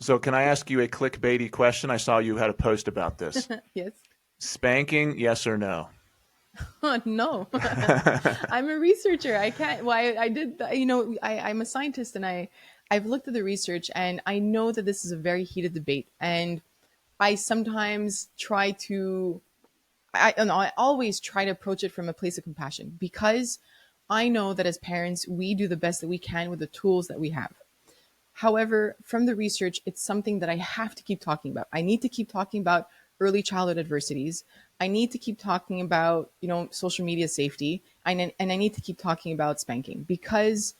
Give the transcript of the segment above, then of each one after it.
So can I ask you a clickbaity question? I saw you had a post about this. Yes. Spanking, yes or no? Oh, no. I'm a researcher. I can't. Well, I did. I'm a scientist, and I've looked at the research, and I know that this is a very heated debate. And I sometimes try to. I always try to approach it from a place of compassion because I know that as parents, we do the best that we can with the tools that we have. However, from the research, it's something that I have to keep talking about. I need to keep talking about early childhood adversities. I need to keep talking about, social media safety. And I need to keep talking about spanking because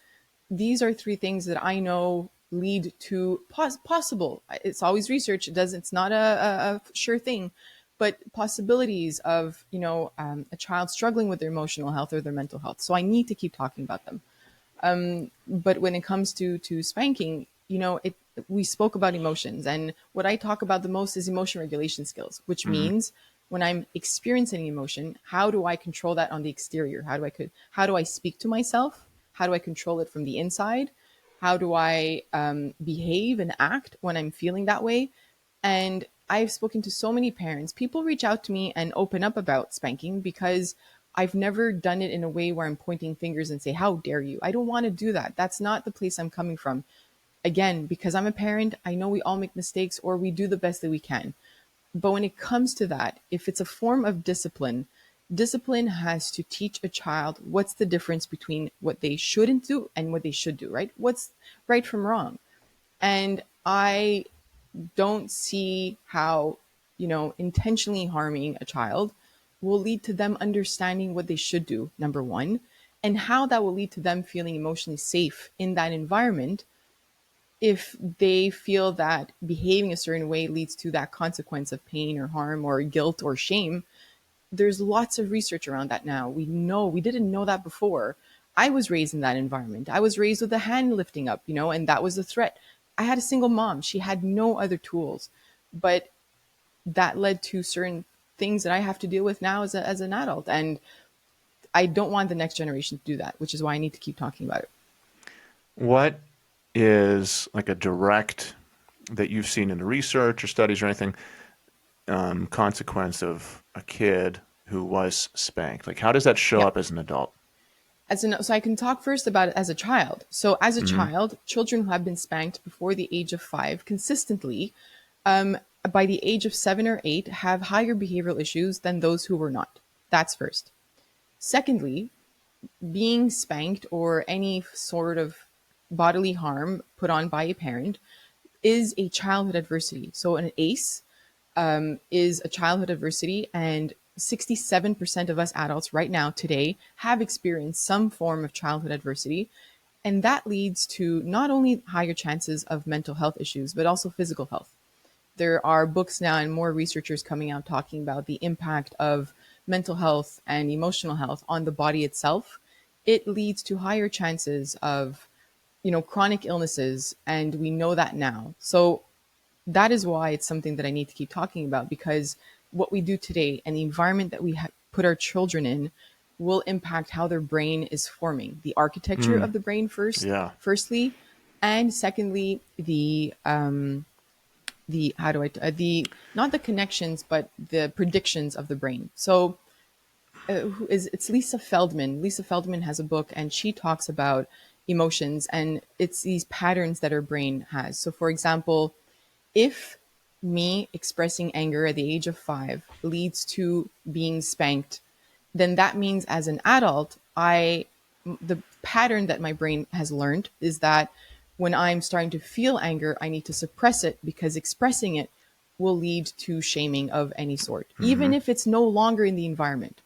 these are three things that I know lead to possible. It's always research. It's not a sure thing, but possibilities of, a child struggling with their emotional health or their mental health. So I need to keep talking about them. But when it comes to spanking, we spoke about emotions, and what I talk about the most is emotion regulation skills, which Mhm. means when I'm experiencing emotion, how do I control that on the exterior? How do I speak to myself? How do I control it from the inside? How do I behave and act when I'm feeling that way? And I've spoken to so many parents. People reach out to me and open up about spanking because I've never done it in a way where I'm pointing fingers and say, "How dare you?" I don't want to do that. That's not the place I'm coming from. Again, because I'm a parent, I know we all make mistakes or we do the best that we can. But when it comes to that, if it's a form of discipline, discipline has to teach a child what's the difference between what they shouldn't do and what they should do, right? What's right from wrong. And I don't see how, intentionally harming a child will lead to them understanding what they should do, number one, and how that will lead to them feeling emotionally safe in that environment if they feel that behaving a certain way leads to that consequence of pain or harm or guilt or shame. There's lots of research around that now. We didn't know that before. I was raised in that environment. I was raised with a hand lifting up, and that was a threat. I had a single mom. She had no other tools, but that led to certain things that I have to deal with now as an adult. And I don't want the next generation to do that, which is why I need to keep talking about it. What is like a direct that you've seen in the research or studies or anything consequence of a kid who was spanked? Like, how does that show Yeah. up as an adult? So I can talk first about it as a child. So as a Hmm. child, children who have been spanked before the age of 5 consistently, um, by the age of 7 or 8, have higher behavioral issues than those who were not. That's first. Secondly, being spanked or any sort of bodily harm put on by a parent is a childhood adversity. So an ACE is a childhood adversity, and 67% of us adults right now today have experienced some form of childhood adversity. And that leads to not only higher chances of mental health issues, but also physical health. There are books now and more researchers coming out talking about the impact of mental health and emotional health on the body itself. It leads to higher chances of, chronic illnesses, and we know that now. So that is why it's something that I need to keep talking about, because what we do today and the environment that we put our children in will impact how their brain is forming, the architecture Mm, of the brain yeah. firstly, and secondly, the how do I the not the connections but the predictions of the brain. So it's Lisa Feldman. Lisa Feldman has a book and she talks about emotions, and it's these patterns that our brain has. So for example, if me expressing anger at the age of 5 leads to being spanked, then that means as an adult, the pattern that my brain has learned is that when I'm starting to feel anger, I need to suppress it because expressing it will lead to shaming of any sort, Hmm. even if it's no longer in the environment.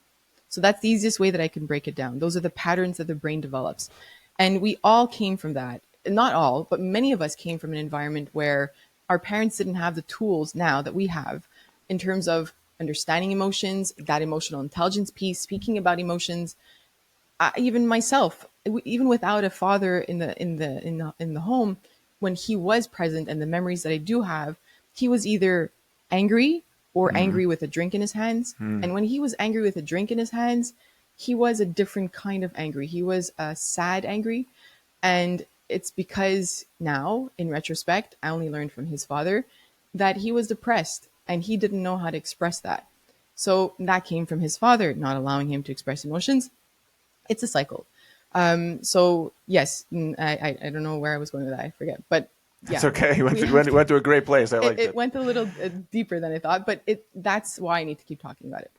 So that's the easiest way that I can break it down. Those are the patterns that the brain develops. And we all came from that. Not all, but many of us came from an environment where our parents didn't have the tools now that we have in terms of understanding emotions, that emotional intelligence piece, speaking about emotions. Even myself, even without a father in the home, when he was present and the memories that I do have, he was either angry or Hmm. angry with a drink in his hands. Hmm. And when he was angry with a drink in his hands, he was a different kind of angry. He was a sad angry. And it's because now, in retrospect, I only learned from his father that he was depressed and he didn't know how to express that. So that came from his father not allowing him to express emotions. It's a cycle. So yes, I don't know where I was going with that. I forget, but That's yeah, okay. You we have went to a great place. I liked it it. went a little deeper than I thought, but that's why I need to keep talking about it.